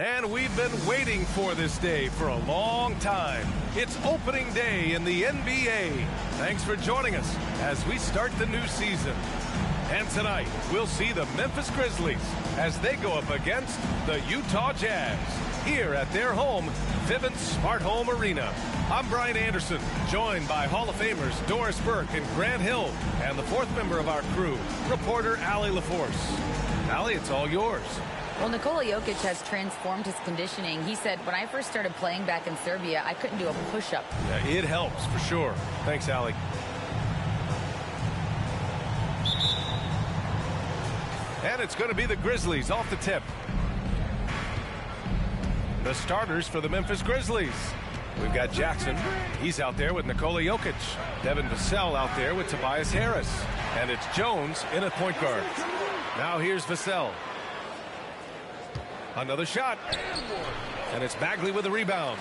And we've been waiting for this day for a long time. It's opening day in the NBA. Thanks for joining us as we start the new season. And tonight, we'll see the Memphis Grizzlies as they go up against the Utah Jazz here at their home, Vivint Smart Home Arena. I'm Brian Anderson, joined by Hall of Famers Doris Burke and Grant Hill, and the fourth member of our crew, reporter Allie LaForce. Allie, it's all yours. Well, Nikola Jokic has transformed his conditioning. He said, when I first started playing back in Serbia, I couldn't do a push-up. Yeah, it helps, for sure. Thanks, Allie. And it's going to be the Grizzlies off the tip. The starters for the Memphis Grizzlies. We've got Jackson. He's out there with Nikola Jokic. Devin Vassell out there with Tobias Harris. And it's Jones in at point guard. Now here's Vassell. Another shot. And it's Bagley with a rebound.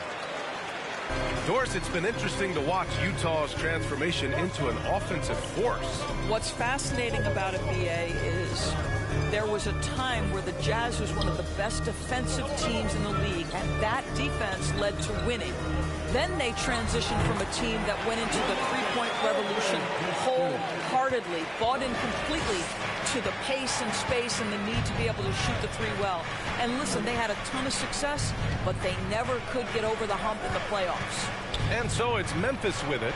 Doris, it's been interesting to watch Utah's transformation into an offensive force. What's fascinating about it, BA, is there was a time where the Jazz was one of the best defensive teams in the league, and that defense led to winning. Then they transitioned from a team that went into the three-point revolution wholeheartedly, bought in completely to the pace and space and the need to be able to shoot the three well. And listen, they had a ton of success, but they never could get over the hump in the playoffs. And so it's Memphis with it.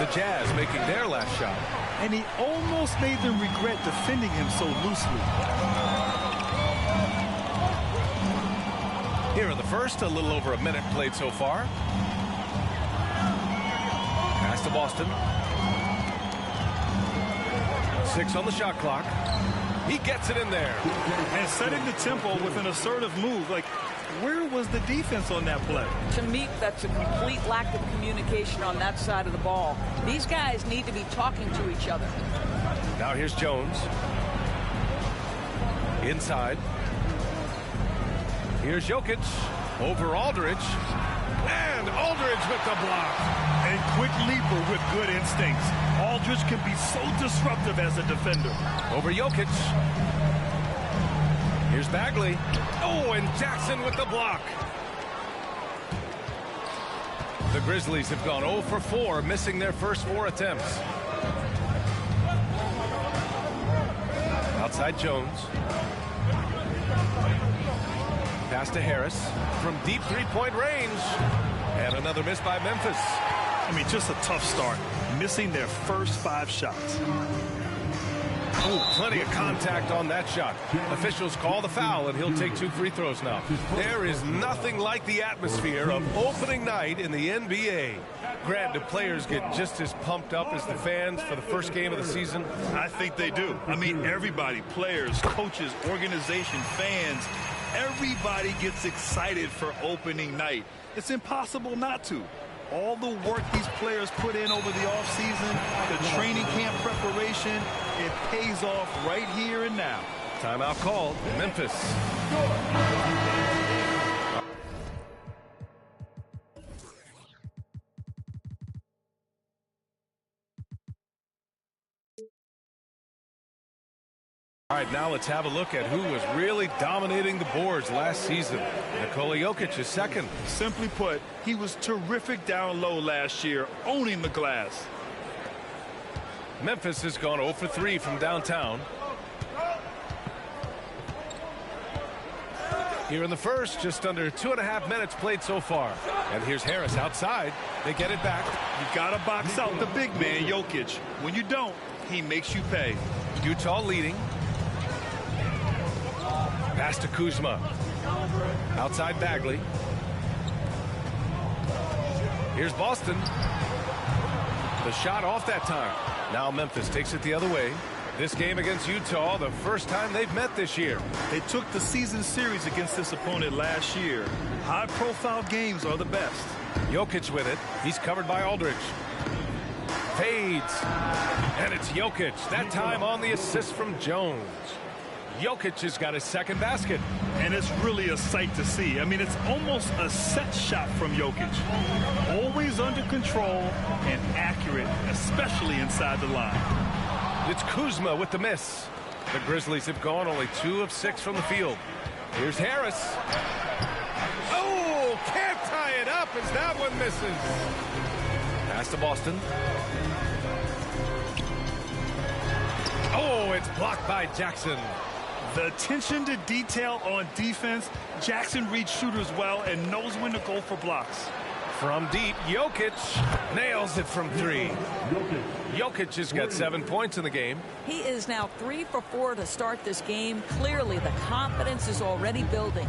The Jazz making their last shot. And he almost made them regret defending him so loosely. Here in the first, a little over a minute played so far. Pass to Boston. 6 on the shot clock. He gets it in there. And setting the tempo with an assertive move. Like, where was the defense on that play? To me, that's a complete lack of communication on that side of the ball. These guys need to be talking to each other. Now here's Jones. Inside. Here's Jokic. Over Aldridge. And Aldridge with the block. And quick leaper with good instincts. Aldridge can be so disruptive as a defender. Over Jokic. Here's Bagley. Oh, and Jackson with the block. The Grizzlies have gone 0 for 4, missing their first 4 attempts. Outside Jones. Pass to Harris from deep three-point range. And another miss by Memphis. I mean, just a tough start. Missing their first 5 shots. Oh, plenty of contact on that shot. Officials call the foul, and he'll take 2 free throws now. There is nothing like the atmosphere of opening night in the NBA. Grant, do players get just as pumped up as the fans for the first game of the season? I think they do. I mean, everybody, players, coaches, organization, fans, everybody gets excited for opening night. It's impossible not to. All the work these players put in over the offseason, the training camp preparation, it pays off right here and now. Timeout called in Memphis. All right, now let's have a look at who was really dominating the boards last season. Nikola Jokic is second. Simply put, he was terrific down low last year, owning the glass. Memphis has gone 0 for 3 from downtown. Here in the first, just under 2.5 minutes played so far. And here's Harris outside. They get it back. You got to box out the big man, Jokic. When you don't, he makes you pay. Utah leading. Pass to Kuzma. Outside Bagley. Here's Boston. The shot off that time. Now Memphis takes it the other way. This game against Utah, the first time they've met this year. They took the season series against this opponent last year. High-profile games are the best. Jokic with it. He's covered by Aldridge. Fades. And it's Jokic. That time on the assist from Jones. Jokic has got his second basket. And it's really a sight to see. I mean, it's almost a set shot from Jokic. Always under control and accurate, especially inside the line. It's Kuzma with the miss. The Grizzlies have gone only 2 of 6 from the field. Here's Harris. Oh, can't tie it up as that one misses. Pass to Boston. Oh, it's blocked by Jackson. The attention to detail on defense. Jackson reads shooters well and knows when to go for blocks. From deep, Jokic nails it from 3. Jokic has got 7 points in the game. He is now 3 for 4 to start this game. Clearly, the confidence is already building.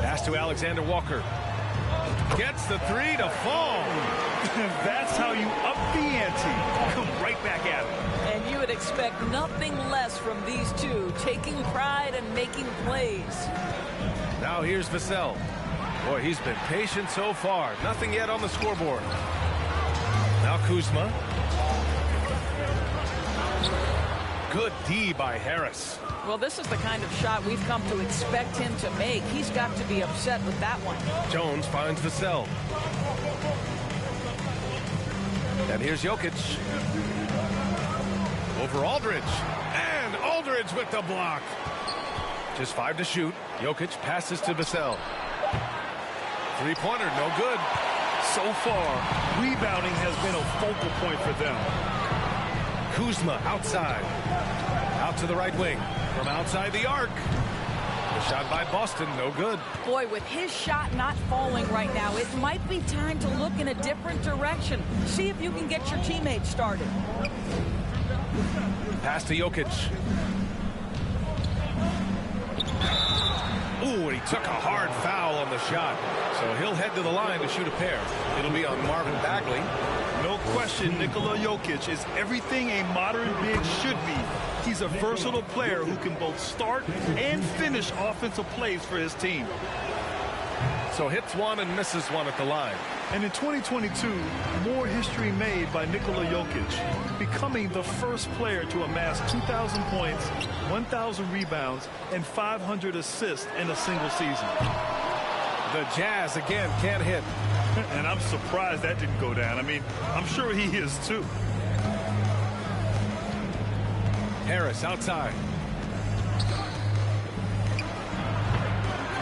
Pass to Alexander Walker. Gets the 3 to fall. That's how you up the ante. Come right back at it. And you would expect nothing less from these two, taking pride and making plays. Now here's Vassell. Boy, he's been patient so far. Nothing yet on the scoreboard. Now Kuzma. Good D by Harris. Well, this is the kind of shot we've come to expect him to make. He's got to be upset with that one. Jones finds Vassell. And here's Jokic. Over Aldridge. And Aldridge with the block. Just 5 to shoot. Jokic passes to Vassell. Three-pointer, no good. So far, rebounding has been a focal point for them. Kuzma outside. Out to the right wing. From outside the arc. The shot by Boston, no good. Boy, with his shot not falling right now, it might be time to look in a different direction. See if you can get your teammates started. Pass to Jokic. Ooh, and he took a hard foul on the shot. So he'll head to the line to shoot a pair. It'll be on Marvin Bagley. No question, Nikola Jokic is everything a modern big should be. He's a versatile player who can both start and finish offensive plays for his team. So hits one and misses one at the line. And in 2022, more history made by Nikola Jokic, becoming the first player to amass 2,000 points, 1,000 rebounds, and 500 assists in a single season. The Jazz again can't hit. And I'm surprised that didn't go down. I mean, I'm sure he is too. Harris outside.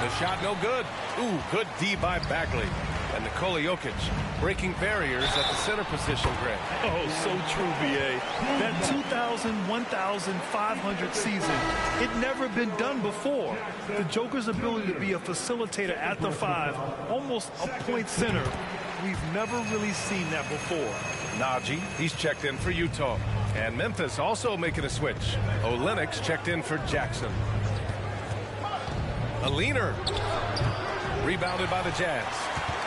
The shot no good. Ooh, good D by Bagley. And Nikola Jokic breaking barriers at the center position, Greg. Oh, so true, B.A. That 2,000, 1,500 season, it never been done before. The Joker's ability to be a facilitator at the 5, almost a point center, we've never really seen that before. Najee, he's checked in for Utah. And Memphis also making a switch. Olenek's checked in for Jackson. A leaner. Rebounded by the Jazz.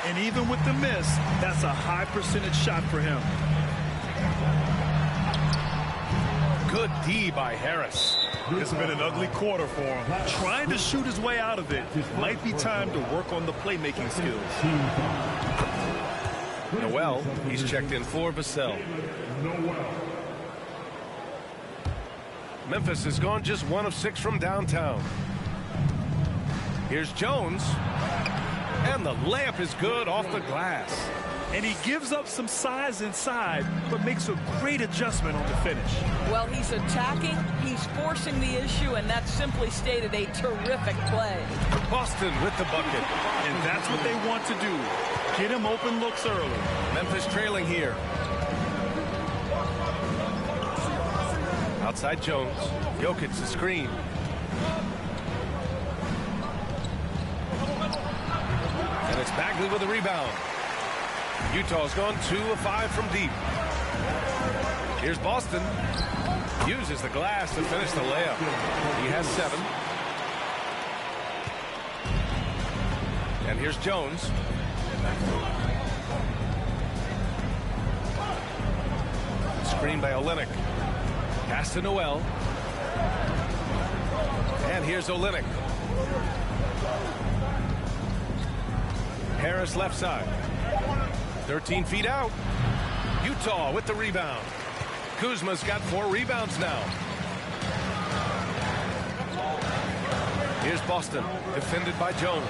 And even with the miss, that's a high percentage shot for him. Good D by Harris. It's been an ugly quarter for him. Trying to shoot his way out of it. Might be time to work on the playmaking skills. Noel, he's checked in for Vassell. Memphis has gone just 1 of 6 from downtown. Here's Jones. And the layup is good off the glass. And he gives up some size inside, but makes a great adjustment on the finish. Well, he's attacking, he's forcing the issue, and that simply stated a terrific play. Boston with the bucket. And that's what they want to do. Get him open looks early. Memphis trailing here. Outside Jones. Jokic the screen. And it's Bagley with a rebound. Utah's gone 2 of 5 from deep. Here's Boston. Uses the glass to finish the layup. He has 7. And here's Jones. Screen by Olynyk. Pass to Noel. And here's Olynyk. Harris left side. 13 feet out. Utah with the rebound. Kuzma's got 4 rebounds now. Here's Boston, defended by Jones.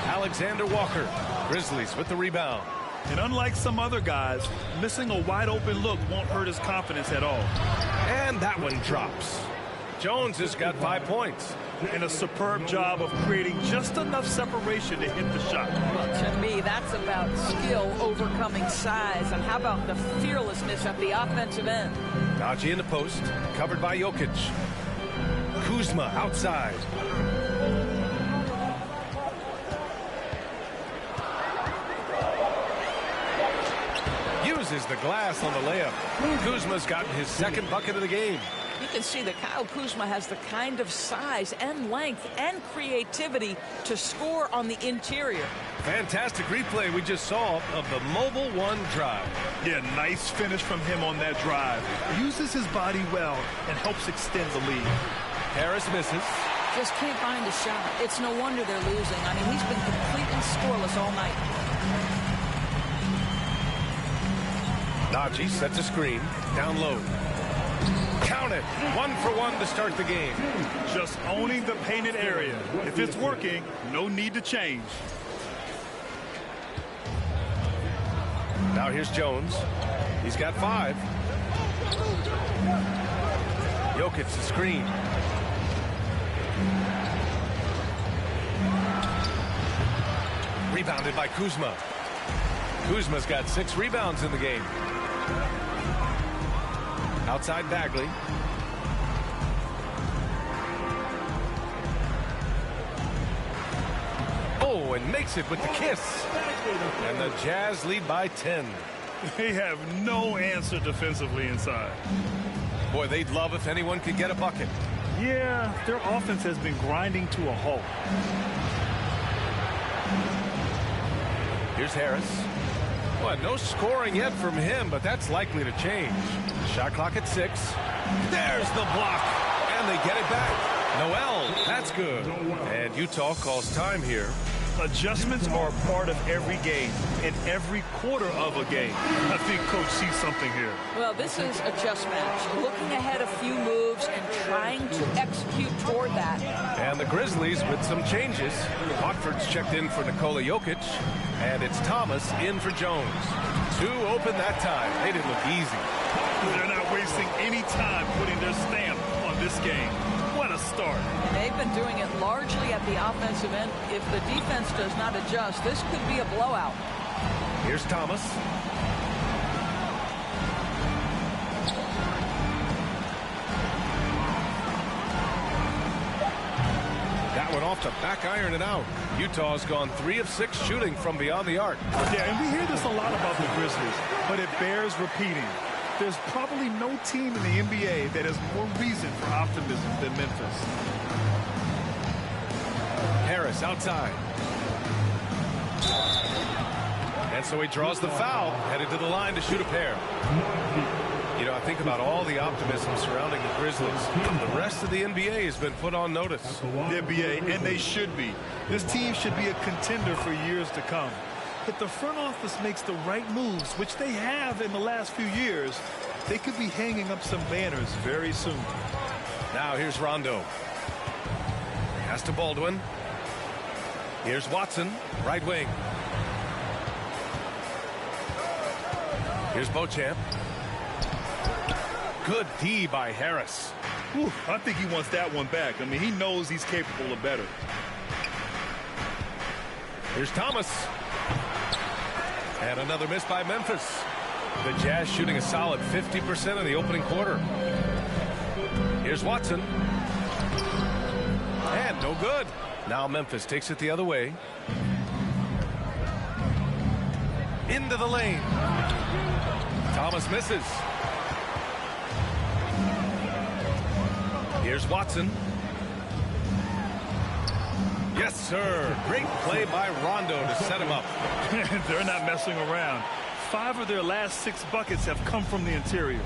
Alexander Walker. Grizzlies with the rebound. And unlike some other guys, missing a wide open look won't hurt his confidence at all. And that one drops. Jones has got 5 points. And a superb job of creating just enough separation to hit the shot. Well, to me, that's about skill overcoming size. And how about the fearlessness at the offensive end? Dodgy in the post, covered by Jokic. Kuzma outside. Uses the glass on the layup. Kuzma's gotten his second bucket of the game. You can see that Kyle Kuzma has the kind of size and length and creativity to score on the interior. Fantastic replay we just saw of the mobile one drive. Yeah, nice finish from him on that drive. Uses his body well and helps extend the lead. Harris misses. Just can't find a shot. It's no wonder they're losing. I mean, he's been completely scoreless all night. Najee sets a screen. Down low. Count it. 1 for 1 to start the game. Just owning the painted area. If it's working, no need to change. Now here's Jones. He's got 5. Jokic the screen. Rebounded by Kuzma. Kuzma's got 6 rebounds in the game. Outside Bagley. Oh, and makes it with the kiss. And the Jazz lead by 10. They have no answer defensively inside. Boy, they'd love if anyone could get a bucket. Yeah, their offense has been grinding to a halt. Here's Harris. Well, no scoring yet from him, but that's likely to change. Shot clock at 6. There's the block, and they get it back. Noel, that's good. And Utah calls time here. Adjustments are a part of every game, in every quarter of a game. I think Coach sees something here. Well, this is a chess match. Looking ahead a few moves and trying to execute toward that. And the Grizzlies with some changes. Watford's checked in for Nikola Jokic, and it's Thomas in for Jones. 2 open that time. They didn't look easy. They're not wasting any time putting their stamp on this game. What a start. They've been doing it largely at the offensive end. If the defense does not adjust, this could be a blowout. Here's Thomas. That one off the back iron and out. Utah's gone 3 of 6 shooting from beyond the arc. Yeah, and we hear this a lot about the Grizzlies, but it bears repeating. There's probably no team in the NBA that has more reason for optimism than Memphis. Harris outside. And so he draws the foul, headed to the line to shoot a pair. You know, I think about all the optimism surrounding the Grizzlies. The rest of the NBA has been put on notice. The NBA, and they should be. This team should be a contender for years to come. If the front office makes the right moves, which they have in the last few years, they could be hanging up some banners very soon. Now here's Rondo. Pass to Baldwin. Here's Watson, right wing. Here's Beauchamp. Good D by Harris. Whew, I think he wants that one back. I mean, he knows he's capable of better. Here's Thomas. And another miss by Memphis. The Jazz shooting a solid 50% in the opening quarter. Here's Watson. And no good. Now Memphis takes it the other way. Into the lane. Thomas misses. Here's Watson. Yes, sir. Great play by Rondo to set him up. They're not messing around. 5 of their last 6 buckets have come from the interior.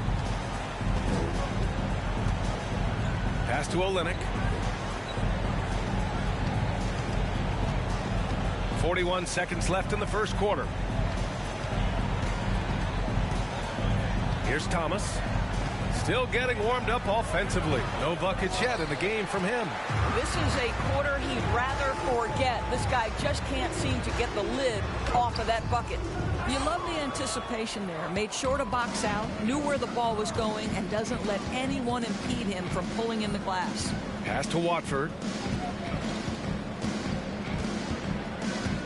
Pass to Olynyk. 41 seconds left in the first quarter. Here's Thomas. Still getting warmed up offensively. No buckets yet in the game from him. This is a quarter he'd rather forget. This guy just can't seem to get the lid off of that bucket. You love the anticipation there. Made sure to box out, knew where the ball was going, and doesn't let anyone impede him from pulling in the glass. Pass to Watford.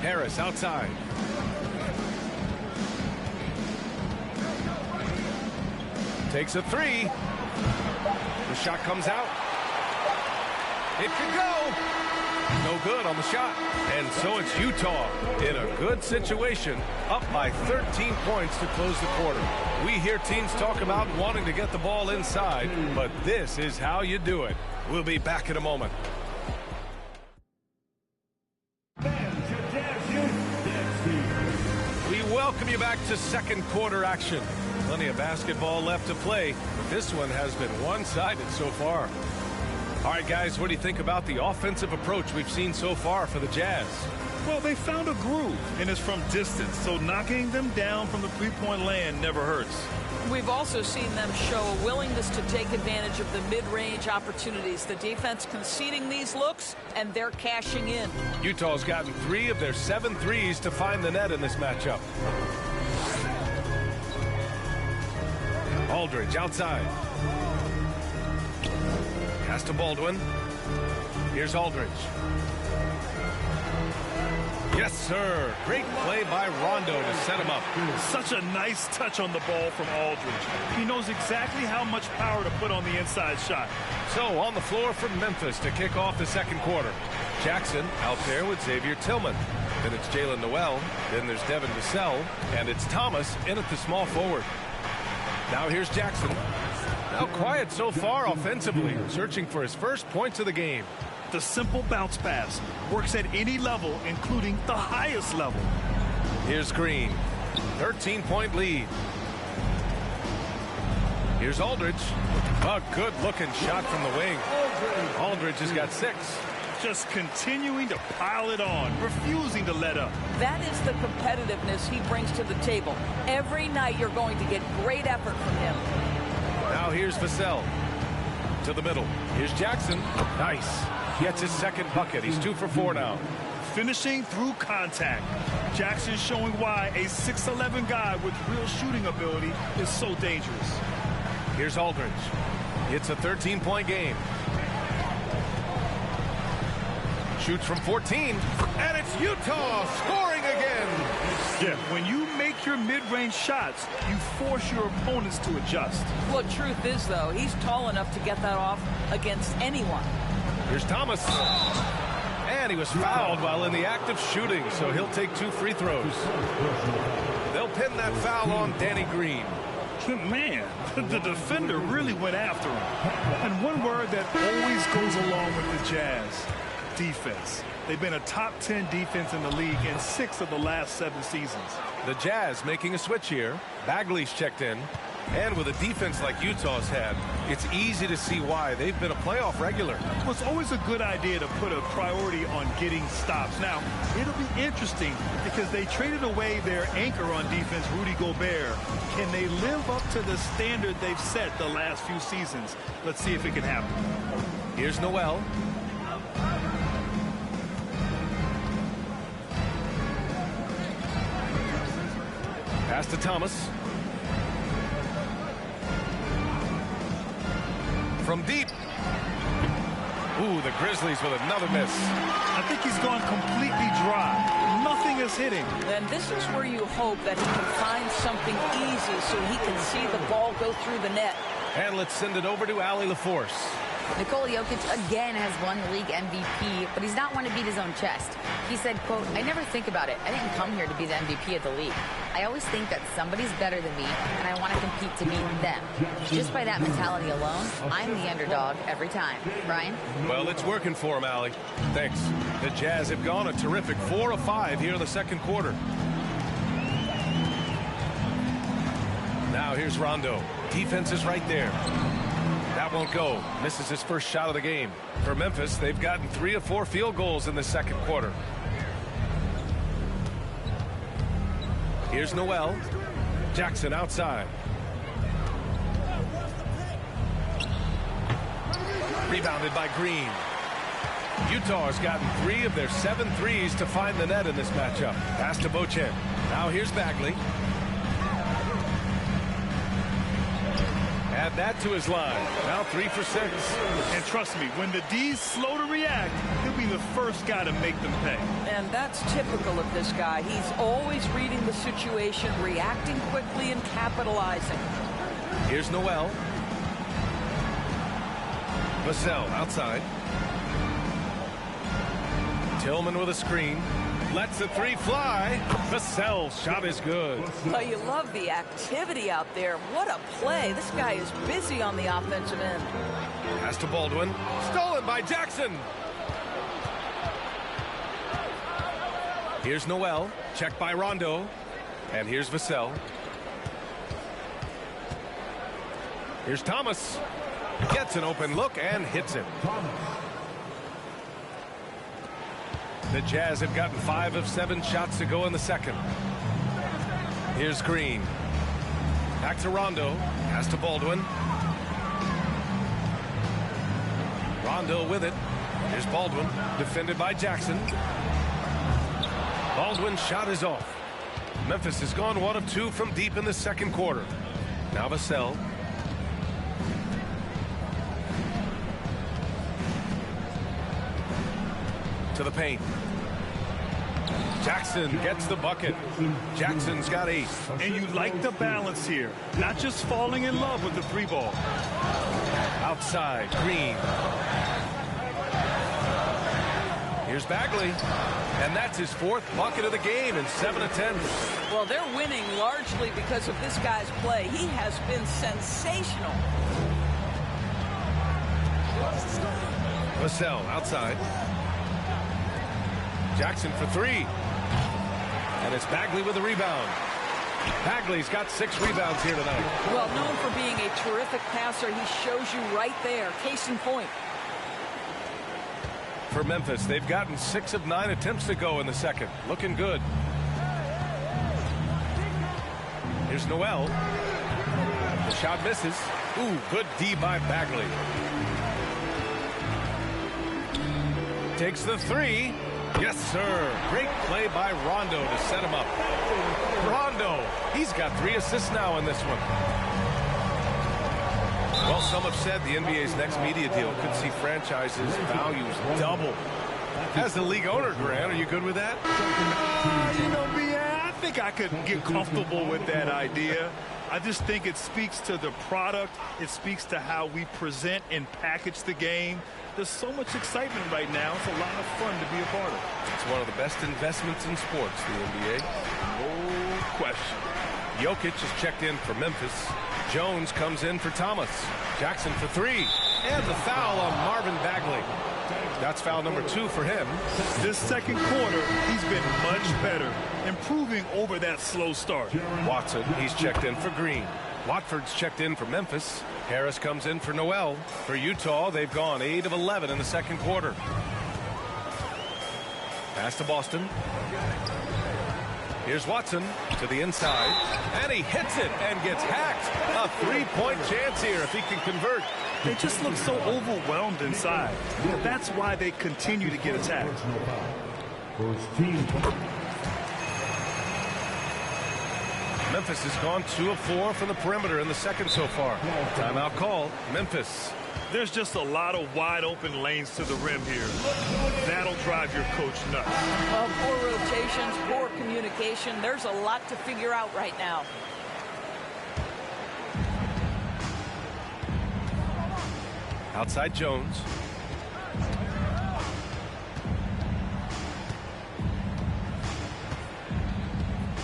Harris outside. Takes a three. The shot comes out. It could go. No good on the shot. And so it's Utah in a good situation, up by 13 points to close the quarter. We hear teams talk about wanting to get the ball inside, but this is how you do it. We'll be back in a moment. We welcome you back to second quarter action. Plenty of basketball left to play, but this one has been one-sided so far. All right, guys, what do you think about the offensive approach we've seen so far for the Jazz? Well, they found a groove, and it's from distance, so knocking them down from the three-point land never hurts. We've also seen them show a willingness to take advantage of the mid-range opportunities. The defense conceding these looks, and they're cashing in. Utah's gotten 3 of their 7 threes to find the net in this matchup. Aldridge outside. Pass to Baldwin. Here's Aldridge. Yes, sir. Great play by Rondo to set him up. Such a nice touch on the ball from Aldridge. He knows exactly how much power to put on the inside shot. So on the floor for Memphis to kick off the second quarter. Jackson out there with Xavier Tillman. Then it's Jalen Noel. Then there's Devin Vassell. And it's Thomas in at the small forward. Now here's Jackson. Now quiet so far offensively, searching for his first points of the game. The simple bounce pass works at any level, including the highest level. Here's Green. 13-point lead. Here's Aldridge. A good-looking shot from the wing. Aldridge has got 6. Just continuing to pile it on, refusing to let up. That is the competitiveness he brings to the table. Every night you're going to get great effort from him. Now here's Vassell. To the middle. Here's Jackson. Nice. Gets his second bucket. He's 2 for 4 now. Finishing through contact. Jackson showing why a 6'11" guy with real shooting ability is so dangerous. Here's Aldridge. It's a 13-point game. Shoots from 14, and it's Utah scoring again. Yeah, when you make your mid-range shots, you force your opponents to adjust. Well, truth is, though, he's tall enough to get that off against anyone. Here's Thomas. And he was fouled while in the act of shooting, so he'll take 2 free throws. They'll pin that foul on Danny Green. Man, the defender really went after him. And one word that always goes along with the Jazz: defense. They've been a top 10 defense in the league in 6 of the last 7 seasons. The Jazz making a switch here. Bagley's checked in. And with a defense like Utah's had, it's easy to see why they've been a playoff regular. Well, it's always a good idea to put a priority on getting stops. Now, it'll be interesting because they traded away their anchor on defense, Rudy Gobert. Can they live up to the standard they've set the last few seasons? Let's see if it can happen. Here's Noel. Pass to Thomas. From deep. Ooh, the Grizzlies with another miss. I think he's gone completely dry. Nothing is hitting. And this is where you hope that he can find something easy so he can see the ball go through the net. And let's send it over to Allie LaForce. Nikola Jokic again has won the league MVP, but he's not one to beat his own chest. He said, quote, "I never think about it. I didn't come here to be the MVP of the league. I always think that somebody's better than me, and I want to compete to beat them. Just by that mentality alone, I'm the underdog every time." Brian? Well, it's working for him, Allie. Thanks. The Jazz have gone a terrific 4 of 5 here in the second quarter. Now here's Rondo. Defense is right there. That won't go. Misses his first shot of the game. For Memphis, they've gotten 3 of 4 field goals in the second quarter. Here's Noel. Jackson outside. Rebounded by Green. Utah has gotten 3 of their 7 threes to find the net in this matchup. Pass to Beauchamp. Now here's Bagley. Add that to his line. Now 3 for 6. And trust me, when the D's slow to react, he'll be the first guy to make them pay. And that's typical of this guy. He's always reading the situation, reacting quickly, and capitalizing. Here's Noel. Vassell outside. Tillman with a screen. Lets the 3 fly. Vassell's shot is good. Well, you love the activity out there. What a play. This guy is busy on the offensive end. Pass to Baldwin. Stolen by Jackson. Here's Noel. Checked by Rondo. And here's Vassell. Here's Thomas. Gets an open look and hits it. The Jazz have gotten 5 of 7 shots to go in the second. Here's Green. Back to Rondo. Pass to Baldwin. Rondo with it. Here's Baldwin. Defended by Jackson. Baldwin's shot is off. Memphis has gone 1 of 2 from deep in the second quarter. Now Vassell. To the paint. Jackson gets the bucket. Jackson's got 8. And you like the balance here. Not just falling in love with the 3 ball. Outside, Green. Here's Bagley. And that's his 4th bucket of the game in 7 attempts. Well, they're winning largely because of this guy's play. He has been sensational. Vassell outside. Jackson for 3. And it's Bagley with the rebound. Bagley's got 6 rebounds here tonight. Well, known for being a terrific passer, he shows you right there. Case in point. For Memphis, they've gotten 6 of 9 attempts to go in the second. Looking good. Here's Noel. The shot misses. Ooh, good D by Bagley. Takes the 3. Yes, sir. Great play by Rondo to set him up. Rondo, he's got 3 assists now in this one. Well, some have said the NBA's next media deal could see franchises' values double. As the league owner, Grant, are you good with that? You know, BA, I think I could get comfortable with that idea. I just think it speaks to the product. It speaks to how we present and package the game. There's so much excitement right now. It's a lot of fun to be a part of. It's one of the best investments in sports, the NBA. No question. Jokic is checked in for Memphis. Jones comes in for Thomas. Jackson for 3. And the foul on Marvin Bagley. That's foul number 2 for him. This second quarter, he's been much better, improving over that slow start. Watson, he's checked in for Green. Watford's checked in for Memphis. Harris comes in for Noel. For Utah, they've gone 8 of 11 in the second quarter. Pass to Boston. Here's Watson to the inside. And he hits it and gets hacked. A 3-point chance here if he can convert. They just look so overwhelmed inside. That's why they continue to get attacked. Memphis has gone 2 of 4 from the perimeter in the second so far. Timeout call. Memphis. There's just a lot of wide open lanes to the rim here. That'll drive your coach nuts. Well, poor rotations, poor communication. There's a lot to figure out right now. Outside Jones.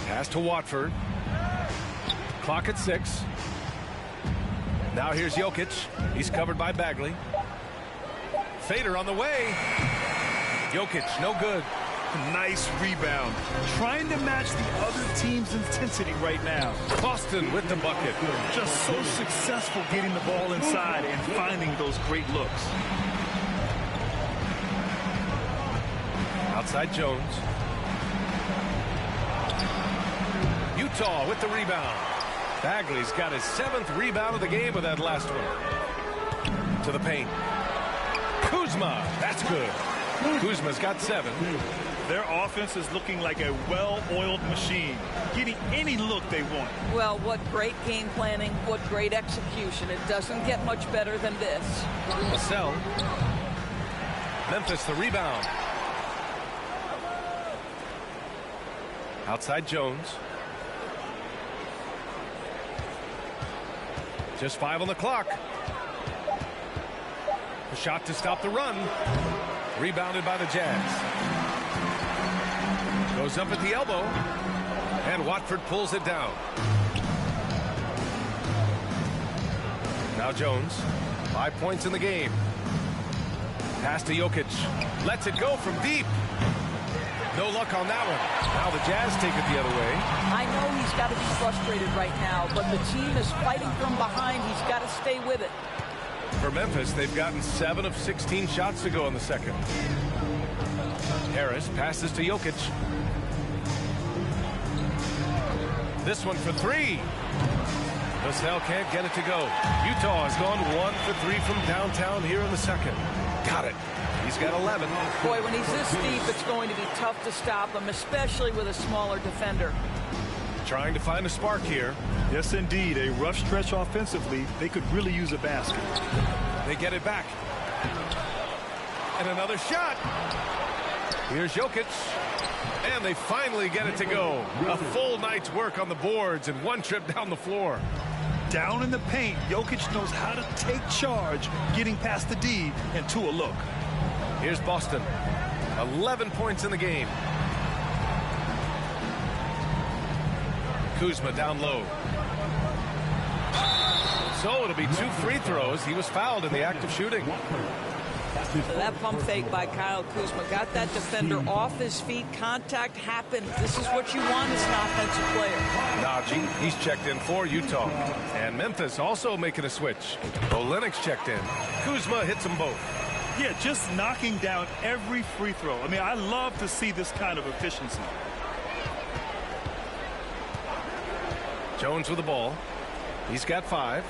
Pass to Watford. Clock at 6. Now here's Jokic. He's covered by Bagley. Fader on the way. Jokic, no good. Nice rebound. Trying to match the other team's intensity right now. Boston with the bucket. Just so successful getting the ball inside and finding those great looks. Outside Jones. Utah with the rebound. Bagley's got his 7th rebound of the game with that last one. To the paint. Kuzma. That's good. Kuzma's got 7. Their offense is looking like a well-oiled machine, getting any look they want. Well, what great game planning, what great execution. It doesn't get much better than this. Vassell. Memphis the rebound. Outside Jones. Just 5 on the clock. A shot to stop the run. Rebounded by the Jazz. Goes up at the elbow. And Watford pulls it down. Now Jones. 5 points in the game. Pass to Jokic. Lets it go from deep. No luck on that one. Now the Jazz take it the other way. I know he's got to be frustrated right now, but the team is fighting from behind. He's got to stay with it. For Memphis, they've gotten 7 of 16 shots to go in the second. Harris passes to Jokic. This one for 3. Vassell can't get it to go. Utah has gone 1 for 3 from downtown here in the second. Got it. He's got 11. Boy, when he's this deep, it's going to be tough to stop him, especially with a smaller defender. Trying to find a spark here. Yes, indeed. A rough stretch offensively. They could really use a basket. They get it back. And another shot. Here's Jokic. And they finally get it to go. A full night's work on the boards and 1 trip down the floor. Down in the paint, Jokic knows how to take charge, getting past the D and to a look. Here's Boston. 11 points in the game. Kuzma down low. So it'll be 2 free throws. He was fouled in the act of shooting. So that pump fake by Kyle Kuzma got that defender off his feet. Contact happened. This is what you want as an offensive player. Najee, he's checked in for Utah. And Memphis also making a switch. Olynyk's checked in. Kuzma hits them both. Yeah, just knocking down every free throw. I mean, I love to see this kind of efficiency. Jones with the ball. He's got 5.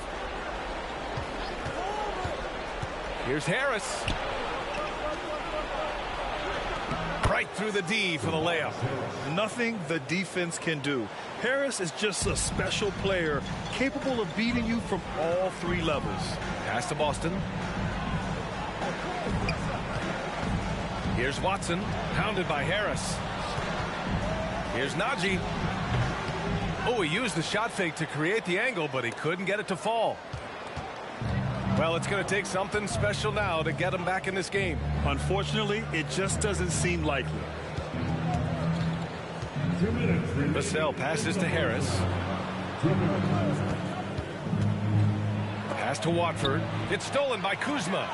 Here's Harris. Right through the D for the layup. Nothing the defense can do. Harris is just a special player, capable of beating you from all 3 levels. Pass to Boston. Here's Watson, pounded by Harris. Here's Najee. Oh, he used the shot fake to create the angle, but he couldn't get it to fall. Well, it's going to take something special now to get him back in this game. Unfortunately, it just doesn't seem likely. Vassell passes to Harris. Pass to Watford. It's stolen by Kuzma.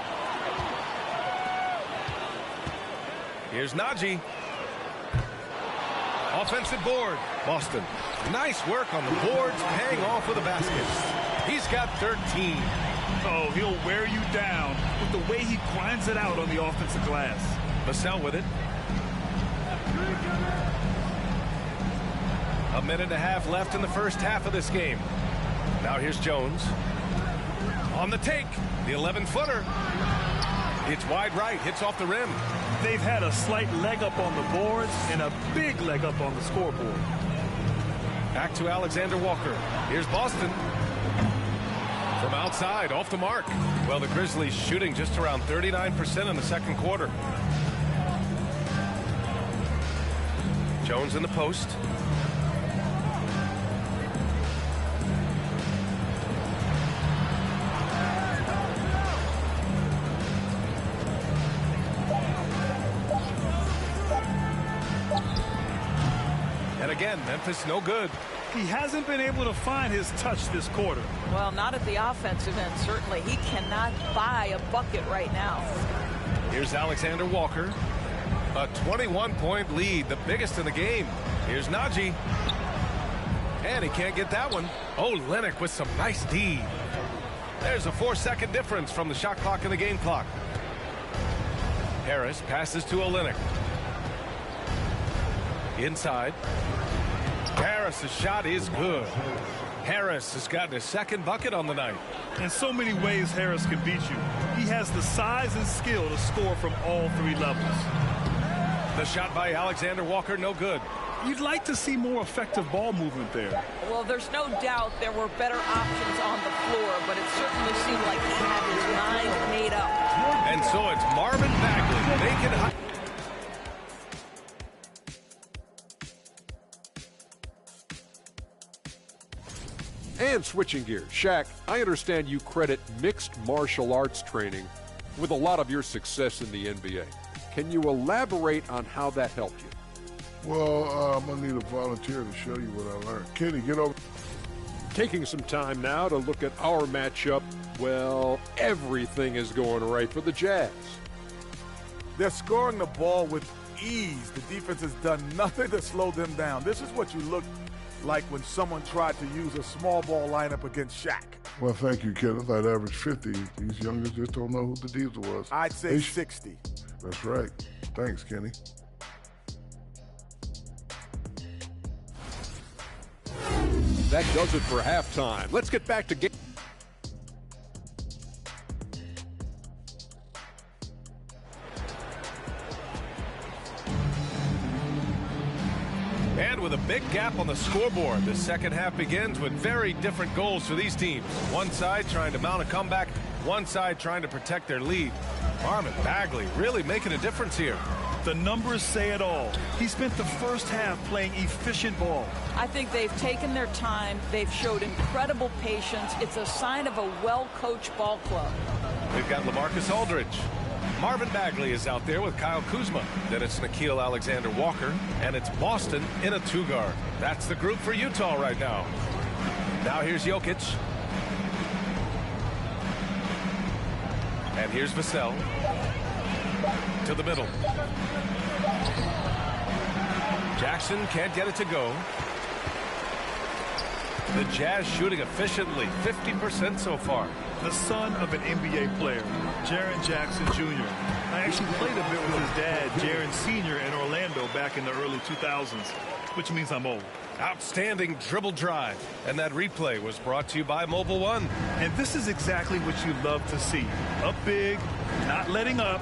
Here's Najee. Offensive board. Boston. Nice work on the boards, paying off with a basket. He's got 13. Oh, he'll wear you down with the way he grinds it out on the offensive glass. Vassell with it. A minute and a half left in the first half of this game. Now here's Jones. On the take. The 11-footer. It's wide right. Hits off the rim. They've had a slight leg up on the boards and a big leg up on the scoreboard. Back to Alexander Walker. Here's Boston. From outside, off the mark. Well, the Grizzlies shooting just around 39% in the second quarter. Jones in the post. And again, Memphis no good. He hasn't been able to find his touch this quarter. Well, not at the offensive end, certainly. He cannot buy a bucket right now. Here's Alexander Walker. A 21-point lead, the biggest in the game. Here's Najee. And he can't get that one. Oh, Olynyk's with some nice D. There's a 4-second difference from the shot clock and the game clock. Harris passes to Olynyk. Inside. Harris' shot is good. Harris has gotten his second bucket on the night. In so many ways, Harris can beat you. He has the size and skill to score from all three levels. The shot by Alexander Walker, no good. You'd like to see more effective ball movement there. Well, there's no doubt there were better options on the floor, but it certainly seemed like he had his mind made up. And so it's Marvin Bagley making high. And switching gears, Shaq, I understand you credit mixed martial arts training with a lot of your success in the NBA. Can you elaborate on how that helped you? Well, I'm going to need a volunteer to show you what I learned. Kenny, get over. Taking some time now to look at our matchup. Well, everything is going right for the Jazz. They're scoring the ball with ease. The defense has done nothing to slow them down. This is what you look like when someone tried to use a small ball lineup against Shaq. Well, thank you, Ken. I thought average 50. These youngers just don't know who the Diesel was. I'd say 60. That's right. Thanks, Kenny. That does it for halftime. Let's get back to game. And with a big gap on the scoreboard, the second half begins with very different goals for these teams. One side trying to mount a comeback, one side trying to protect their lead. Marvin Bagley really making a difference here. The numbers say it all. He spent the first half playing efficient ball. I think they've taken their time. They've showed incredible patience. It's a sign of a well-coached ball club. We've got LaMarcus Aldridge. Marvin Bagley is out there with Kyle Kuzma. Then it's Nickeil Alexander-Walker. And it's Boston in a two-guard. That's the group for Utah right now. Now here's Jokic. And here's Vassell. To the middle. Jackson can't get it to go. The Jazz shooting efficiently, 50% so far. The son of an NBA player, Jaren Jackson Jr. I actually played a bit with his dad, Jaren Sr. in Orlando back in the early 2000s, which means I'm old. Outstanding dribble drive. And that replay was brought to you by Mobile One. And this is exactly what you love to see. Up big, not letting up,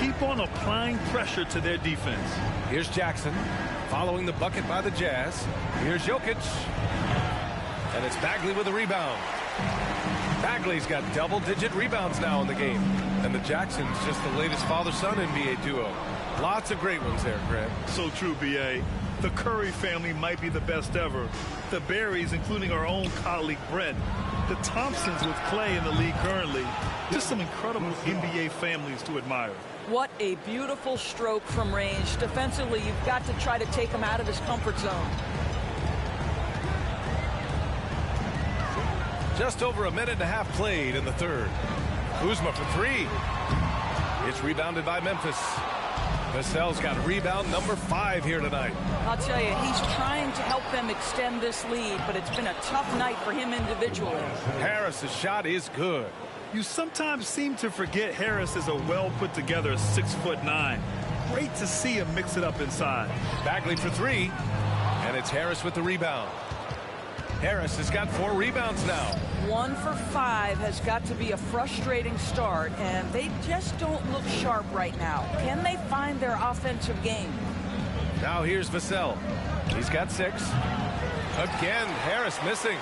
keep on applying pressure to their defense. Here's Jackson following the bucket by the Jazz. Here's Jokic. And it's Bagley with a rebound. Bagley's got double-digit rebounds now in the game. And the Jacksons just the latest father-son NBA duo. Lots of great ones there, Greg. So true, B.A. The Curry family might be the best ever. The Berries, including our own colleague Brent. The Thompsons with Clay in the league currently. Just some incredible NBA families to admire. What a beautiful stroke from range. Defensively, you've got to try to take him out of his comfort zone. Just over a minute and a half played in the third. Kuzma for three. It's rebounded by Memphis. Vassell's got rebound number 5 here tonight. I'll tell you, he's trying to help them extend this lead, but it's been a tough night for him individually. Harris's shot is good. You sometimes seem to forget Harris is a well-put-together 6'9". Great to see him mix it up inside. Bagley for 3, and it's Harris with the rebound. Harris has got 4 rebounds now. 1 for 5 has got to be a frustrating start, and they just don't look sharp right now. Can they find their offensive game? Now here's Vassell. He's got 6. Again, Harris missing.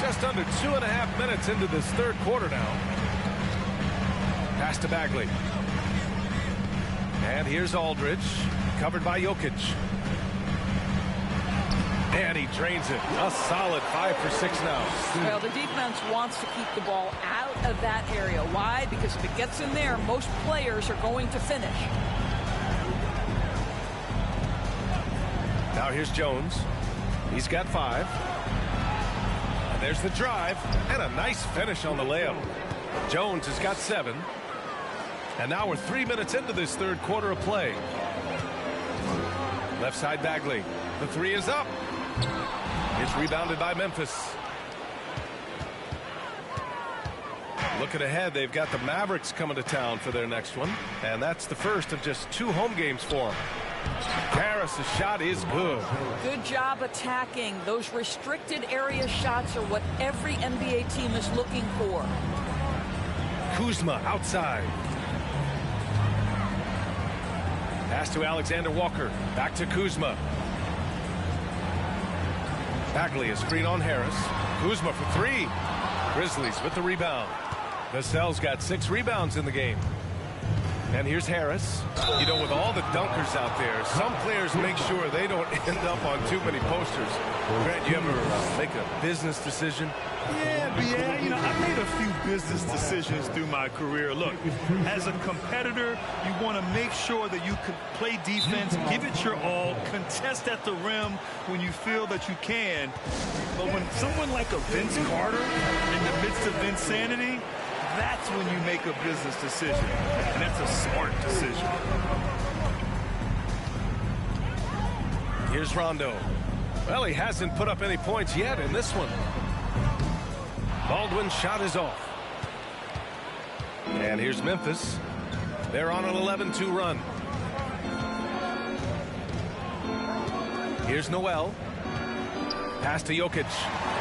Just under 2.5 minutes into this third quarter now. Pass to Bagley. And here's Aldridge, covered by Jokic. And he drains it. A solid 5 for 6 now. Well, the defense wants to keep the ball out of that area. Why? Because if it gets in there, most players are going to finish. Now here's Jones. He's got 5. And there's the drive. And a nice finish on the layup. Jones has got 7. And now we're 3 minutes into this third quarter of play. Left side Bagley. The 3 is up. It's rebounded by Memphis. Looking ahead, they've got the Mavericks coming to town for their next one. And that's the first of just 2 home games for them. Harris' shot is good. Good job attacking. Those restricted area shots are what every NBA team is looking for. Kuzma outside. Pass to Alexander Walker. Back to Kuzma. Bagley, a screen on Harris. Kuzma for three. Grizzlies with the rebound. Vassell's got 6 rebounds in the game. And here's Harris. You know, with all the dunkers out there, some players make sure they don't end up on too many posters. Grant, you ever make a business decision? Yeah, you know, I made a few business decisions through my career. Look, as a competitor, you want to make sure that you can play defense, give it your all, contest at the rim when you feel that you can. But when someone like a Vince Carter in the midst of insanity, that's when you make a business decision. And that's a smart decision. Here's Rondo. Well, he hasn't put up any points yet in this one. Baldwin's shot is off. And here's Memphis. They're on an 11-2 run. Here's Noel. Pass to Jokic.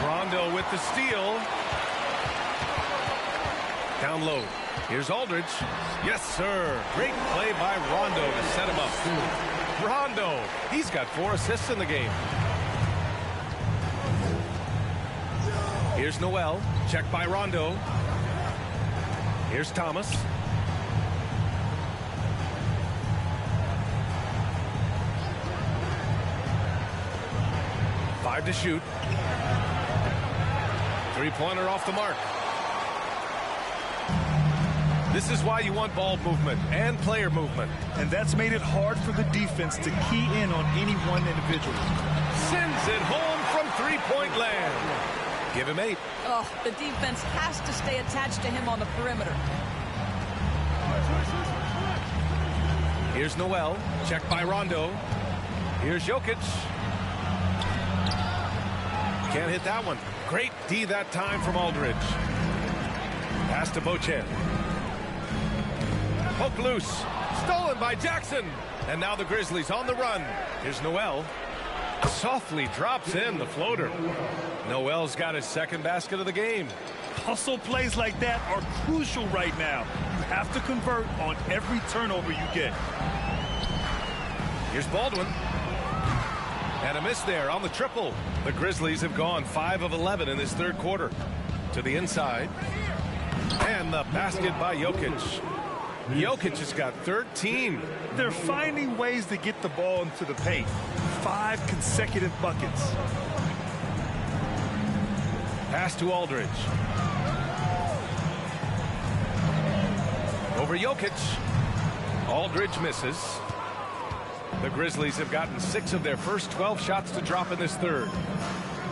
Rondo with the steal. Down low. Here's Aldridge. Yes, sir. Great play by Rondo to set him up. Rondo. He's got 4 assists in the game. Here's Noel. Check by Rondo. Here's Thomas. Five to shoot. Three-pointer off the mark. This is why you want ball movement and player movement. And that's made it hard for the defense to key in on any one individual. Sends it home from three-point land. Give him 8. Oh, the defense has to stay attached to him on the perimeter. Here's Noel. Check by Rondo. Here's Jokic. Can't hit that one. Great D that time from Aldridge. Pass to Beauchamp. Poke loose. Stolen by Jackson. And now the Grizzlies on the run. Here's Noel. Softly drops in the floater. Noel's got his second basket of the game. Hustle plays like that are crucial right now. You have to convert on every turnover you get. Here's Baldwin. And a miss there on the triple. The Grizzlies have gone 5 of 11 in this third quarter. To the inside. And the basket by Jokic. Jokic has got 13. They're finding ways to get the ball into the paint. 5 consecutive buckets. Pass to Aldridge. Over Jokic. Aldridge misses. The Grizzlies have gotten 6 of their first 12 shots to drop in this third.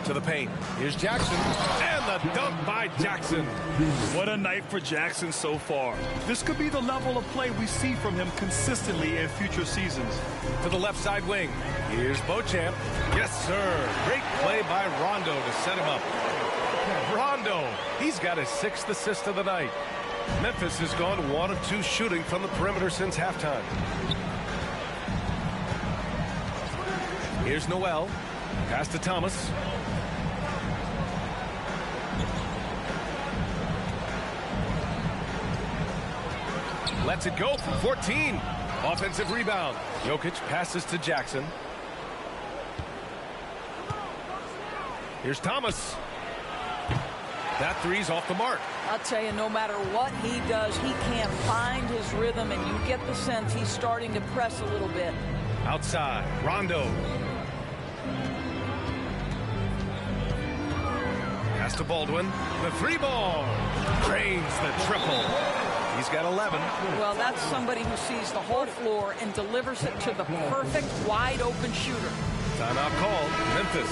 To the paint. Here's Jackson. And the dunk by Jackson. What a night for Jackson so far. This could be the level of play we see from him consistently in future seasons. To the left side wing. Here's Beauchamp. Yes, sir. Great play by Rondo to set him up. Rondo. He's got his 6th assist of the night. Memphis has gone 1 of 2 shooting from the perimeter since halftime. Here's Noel. Pass to Thomas. Lets it go from 14. Offensive rebound. Jokic passes to Jackson. Here's Thomas. That three's off the mark. I'll tell you, no matter what he does, he can't find his rhythm, and you get the sense he's starting to press a little bit. Outside, Rondo. Pass to Baldwin. The 3-ball. Drains the triple. He's got 11. Well, that's somebody who sees the whole floor and delivers it to the perfect wide-open shooter. Timeout called. Memphis.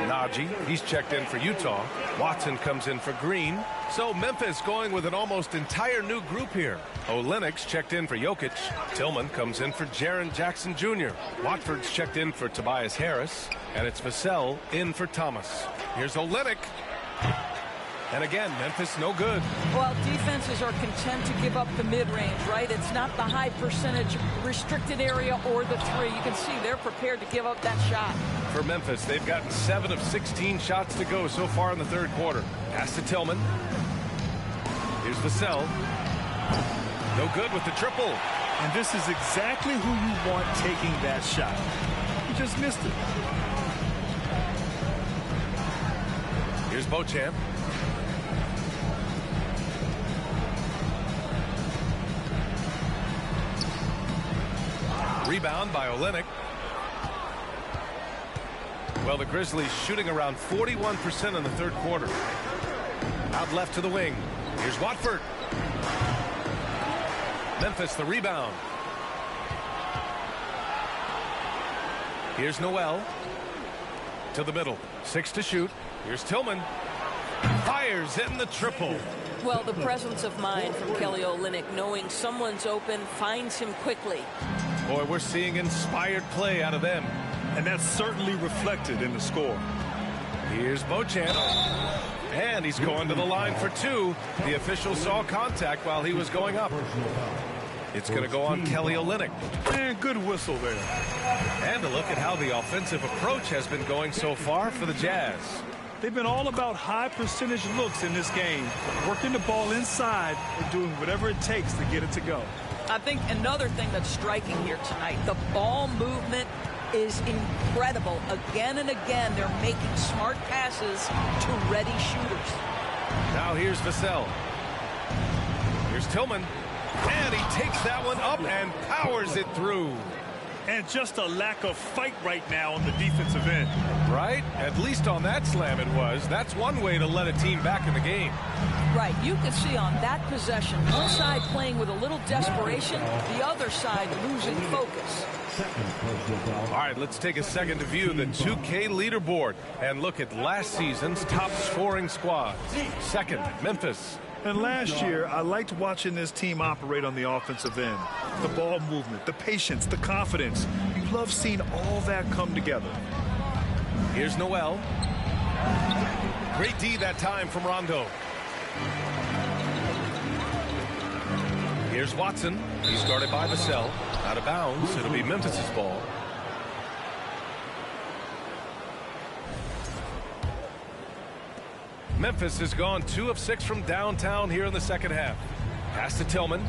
Najee, he's checked in for Utah. Watson comes in for Green. So Memphis going with an almost entire new group here. Olenek's checked in for Jokic. Tillman comes in for Jaren Jackson Jr. Watford's checked in for Tobias Harris. And it's Vassell in for Thomas. Here's Olenek. And again, Memphis no good. Well, defenses are content to give up the mid-range, right? It's not the high percentage restricted area or the three. You can see they're prepared to give up that shot. For Memphis, they've gotten 7 of 16 shots to go so far in the third quarter. Pass to Tillman. Here's Vassell. No good with the triple. And this is exactly who you want taking that shot. He just missed it. Here's Beauchamp. Rebound by Olynyk. Well, the Grizzlies shooting around 41% in the third quarter. Out left to the wing. Here's Watford. Memphis the rebound. Here's Noel. To the middle. 6 to shoot. Here's Tillman. Fires in the triple. Well, the presence of mind from Kelly Olynyk, knowing someone's open, finds him quickly. Boy, we're seeing inspired play out of them. And that's certainly reflected in the score. Here's Beauchamp. And he's going to the line for 2. The official saw contact while he was going up. It's going to go on Kelly Olynyk. And good whistle there. And a look at how the offensive approach has been going so far for the Jazz. They've been all about high percentage looks in this game, working the ball inside and doing whatever it takes to get it to go. I think another thing that's striking here tonight, the ball movement is incredible. Again and again, they're making smart passes to ready shooters. Now here's Vassell. Here's Tillman. And he takes that one up and powers it through. And just a lack of fight right now on the defensive end. Right? At least on that slam it was. That's one way to let a team back in the game. Right. You can see on that possession, one side playing with a little desperation, the other side losing focus. All right, let's take a second to view the 2K leaderboard and look at last season's top scoring squads. Second, Memphis. And last year, I liked watching this team operate on the offensive end. The ball movement, the patience, the confidence. You love seeing all that come together. Here's Noel. Great D that time from Rondo. Here's Watson. He's guarded by Vassell. Out of bounds. It'll be Memphis's ball. Memphis has gone 2 of 6 from downtown here in the second half. Pass to Tillman.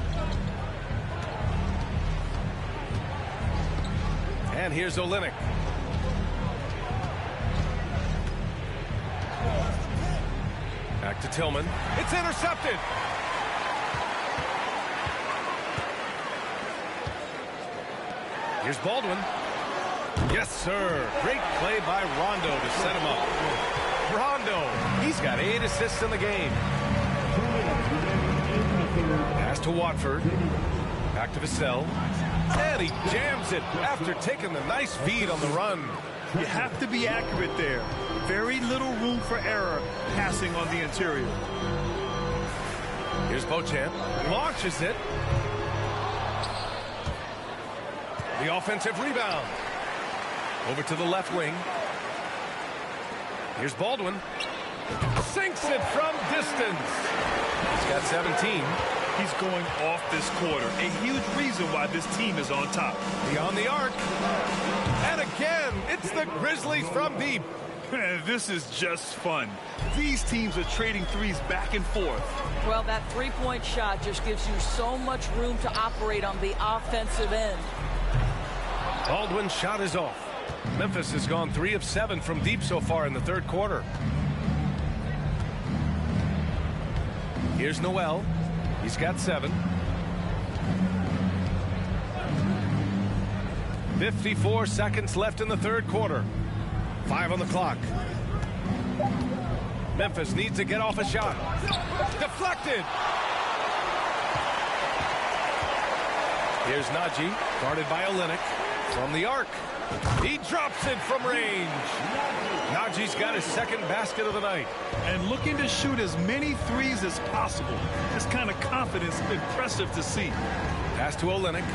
And here's Olynyk. Back to Tillman. It's intercepted. Here's Baldwin. Yes, sir. Great play by Rondo to set him up. Rondo, he's got 8 assists in the game. Pass to Watford. Back to Vassell. And he jams it after taking the nice feed on the run. You have to be accurate there. Very little room for error passing on the interior. Here's Beauchamp. Launches it. The offensive rebound. Over to the left wing. Here's Baldwin. Sinks it from distance. He's got 17. He's going off this quarter. A huge reason why this team is on top. Beyond the arc. And again, it's the Grizzlies from deep. This is just fun. These teams are trading threes back and forth. Well, that three-point shot just gives you so much room to operate on the offensive end. Baldwin's shot is off. Memphis has gone 3 of 7 from deep so far in the third quarter. Here's Noel. He's got 7. 54 seconds left in the third quarter. 5 on the clock. Memphis needs to get off a shot. Deflected. Here's Najee, guarded by Olynyk. From the arc. He drops it from range. Najee's got his second basket of the night. And looking to shoot as many threes as possible. This kind of confidence is impressive to see. Pass to Olynyk.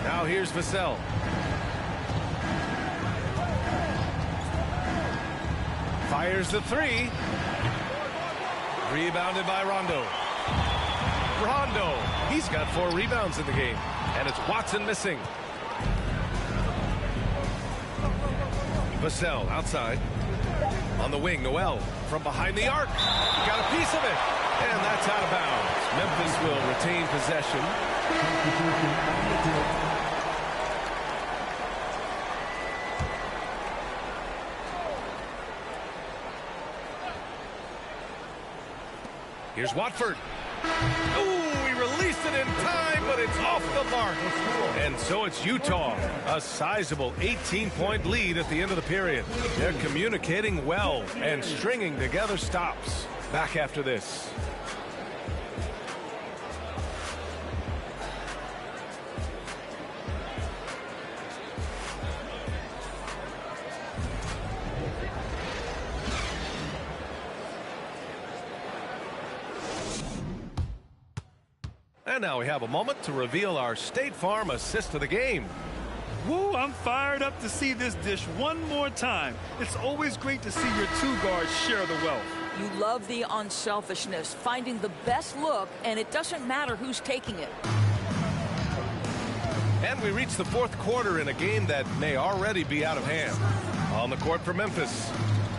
Now here's Vassell. Fires the three. Rebounded by Rondo. Rondo, he's got 4 rebounds in the game. And it's Watson missing. Vassell outside. On the wing, Noel from behind the arc. Got a piece of it. And that's out of bounds. Memphis will retain possession. Here's Watford. Ooh, he released it in time, but it's off the mark. And so it's Utah. A sizable 18-point lead at the end of the period. They're communicating well and stringing together stops. Back after this. And now we have a moment to reveal our State Farm assist of the game. Woo, I'm fired up to see this dish one more time. It's always great to see your 2 guards share the wealth. You love the unselfishness, finding the best look, and it doesn't matter who's taking it. And we reach the 4th quarter in a game that may already be out of hand. On the court for Memphis,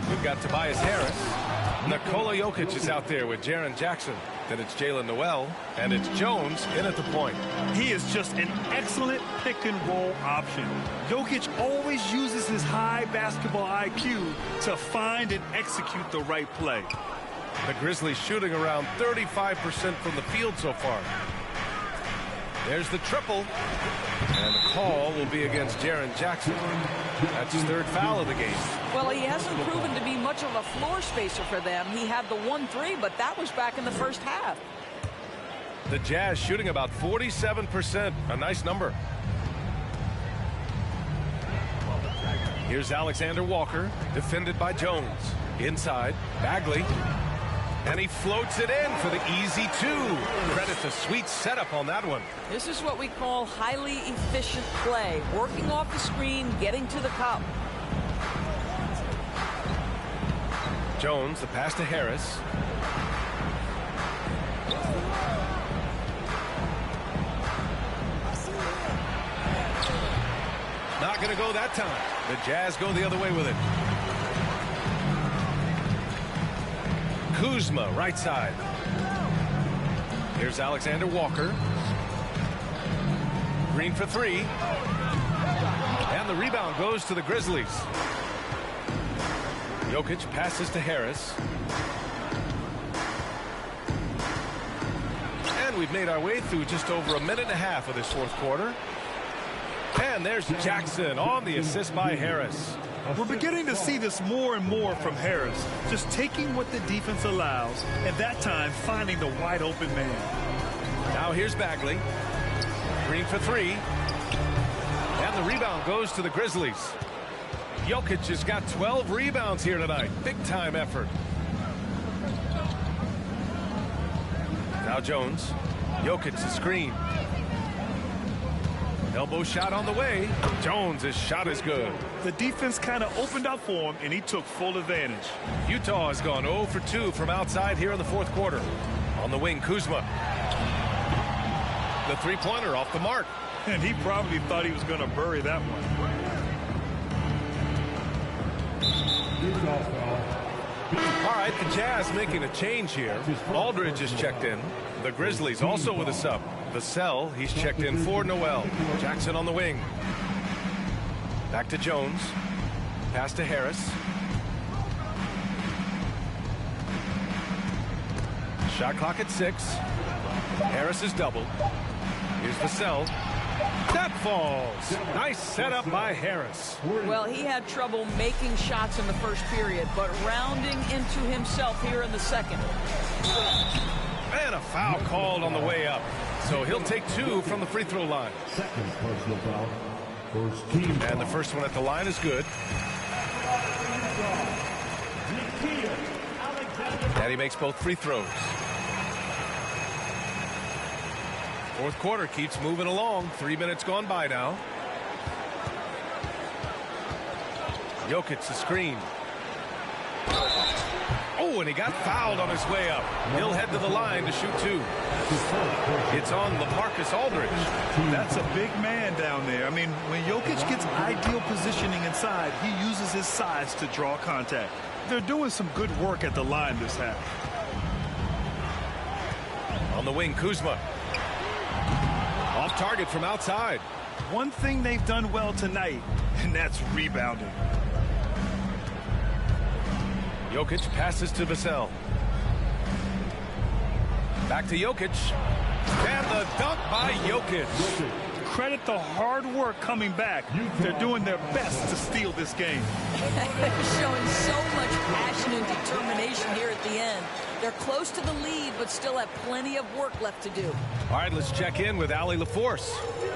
we've got Tobias Harris. Nikola Jokic is out there with Jaren Jackson. Then it's Jalen Noel, and it's Jones in at the point. He is just an excellent pick-and-roll option. Jokic always uses his high basketball IQ to find and execute the right play. The Grizzlies shooting around 35% from the field so far. There's the triple. And the call will be against Jaren Jackson. That's his 3rd foul of the game. Well, he hasn't proven to be much of a floor spacer for them. He had the 1-3, but that was back in the first half. The Jazz shooting about 47%. A nice number. Here's Alexander Walker, defended by Jones. Inside, Bagley. And he floats it in for the easy 2. Credit the sweet setup on that one. This is what we call highly efficient play. Working off the screen, getting to the cup. Jones, the pass to Harris. Not going to go that time. The Jazz go the other way with it. Kuzma, right side. Here's Alexander Walker. Green for 3. And the rebound goes to the Grizzlies. Jokic passes to Harris. And we've made our way through just over a minute and a half of this 4th quarter. And there's Jackson on the assist by Harris. We're beginning to see this more and more from Harris, just taking what the defense allows, and that time finding the wide open man. Now here's Bagley. Green for 3. And the rebound goes to the Grizzlies. Jokic has got 12 rebounds here tonight. Big time effort. Now Jones. Jokic the screen. Elbow shot on the way. Jones' shot is good. The defense kind of opened up for him, and he took full advantage. Utah has gone 0 for 2 from outside here in the 4th quarter. On the wing, Kuzma. The 3-pointer off the mark. And he probably thought he was going to bury that one. All right, the Jazz making a change here. Aldridge is checked in. The Grizzlies also with a sub. Vassell, he's checked in for Noel. Jackson on the wing. Back to Jones. Pass to Harris. Shot clock at 6. Harris is doubled. Here's Vassell. That falls. Nice setup by Harris. Well, he had trouble making shots in the first period, but rounding into himself here in the second. And a foul called on the way up. So he'll take 2 from the free throw line. Second personal foul. First team. And the first one at the line is good. And he makes both free throws. 4th quarter keeps moving along. 3 minutes gone by now. Jokic the screen. Oh, and he got fouled on his way up. He'll head to the line to shoot 2. It's on LaMarcus Aldridge. That's a big man down there. I mean, when Jokic gets ideal positioning inside, he uses his size to draw contact. They're doing some good work at the line this half. On the wing, Kuzma. Off target from outside. One thing they've done well tonight, and that's rebounding. Jokic passes to Vassell. Back to Jokic. And the dunk by Jokic. Credit the hard work coming back. They're doing their best to steal this game. They're showing so much passion and determination here at the end. They're close to the lead, but still have plenty of work left to do. All right, let's check in with Allie LaForce.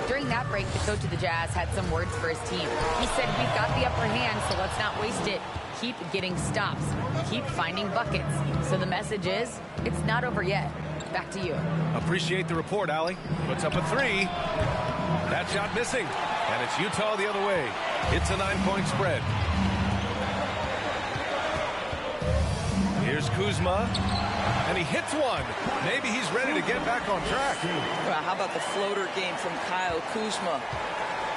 During that break, the coach of the Jazz had some words for his team. He said, we've got the upper hand, so let's not waste it. Keep getting stops. Keep finding buckets. So the message is, it's not over yet. Back to you. Appreciate the report, Allie. Puts up a 3. That shot missing. And it's Utah the other way. It's a 9-point spread. Here's Kuzma. And he hits one. Maybe he's ready to get back on track. Well, how about the floater game from Kyle Kuzma?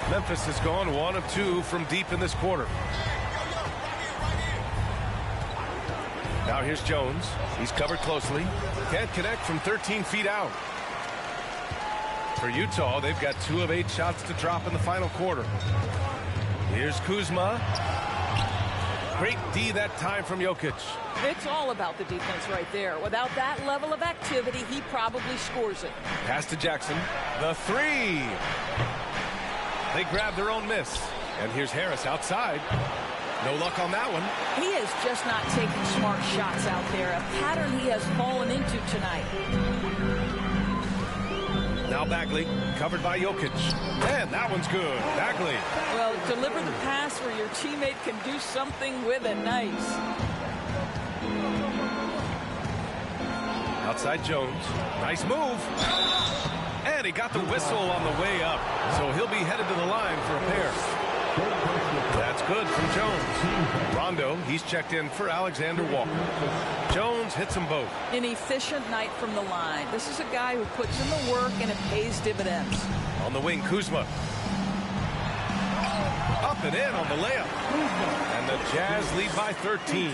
Memphis has gone 1 of 2 from deep in this quarter. Now here's Jones. He's covered closely. Can't connect from 13 feet out. For Utah, they've got 2 of 8 shots to drop in the final quarter. Here's Kuzma. Great D that time from Jokic. It's all about the defense right there. Without that level of activity, he probably scores it. Pass to Jackson. The 3. They grab their own miss. And here's Harris outside. No luck on that one. He is just not taking smart shots out there. A pattern he has fallen into tonight. Now Bagley, covered by Jokic. And that one's good. Bagley. Well, deliver the pass where your teammate can do something with it. Nice. Outside Jones. Nice move. And he got the whistle on the way up. So he'll be headed to the line for a pair. That's good from Jones. Rondo, he's checked in for Alexander Walker. Jones hits them both. An efficient night from the line. This is a guy who puts in the work and it pays dividends. On the wing, Kuzma. Up and in on the layup. And the Jazz lead by 13.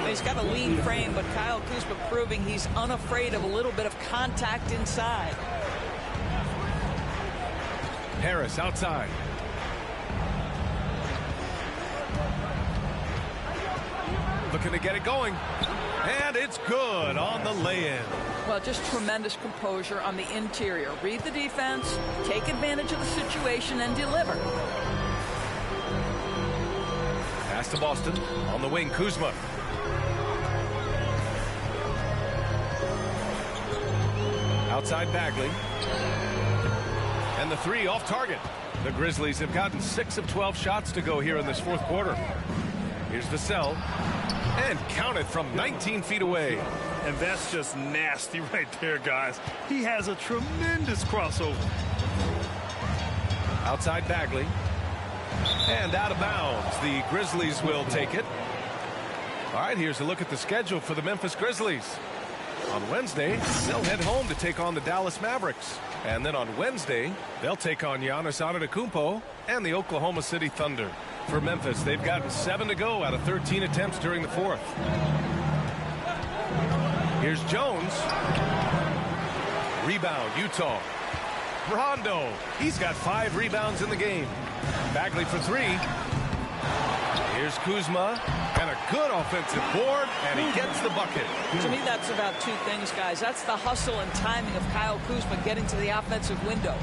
He's got a lean frame, but Kyle Kuzma proving he's unafraid of a little bit of contact inside. Harris outside. Looking to get it going. And it's good on the lay-in. Well, just tremendous composure on the interior. Read the defense, take advantage of the situation, and deliver. Pass to Boston. On the wing, Kuzma. Outside Bagley. And the 3 off target. The Grizzlies have gotten 6 of 12 shots to go here in this fourth quarter. Here's Vassell. And counted from 19 feet away. And that's just nasty right there, guys. He has a tremendous crossover. Outside Bagley. And out of bounds. The Grizzlies will take it. All right, here's a look at the schedule for the Memphis Grizzlies. On Wednesday, they'll head home to take on the Dallas Mavericks. And then on Wednesday, they'll take on Giannis Antetokounmpo and the Oklahoma City Thunder. For Memphis, they've got 7 to go out of 13 attempts during the fourth. Here's Jones. Rebound, Utah. Rondo, he's got 5 rebounds in the game. Bagley for 3. Here's Kuzma. And a good offensive board, and he gets the bucket. To me, that's about 2 things, guys. That's the hustle and timing of Kyle Kuzma getting to the offensive window.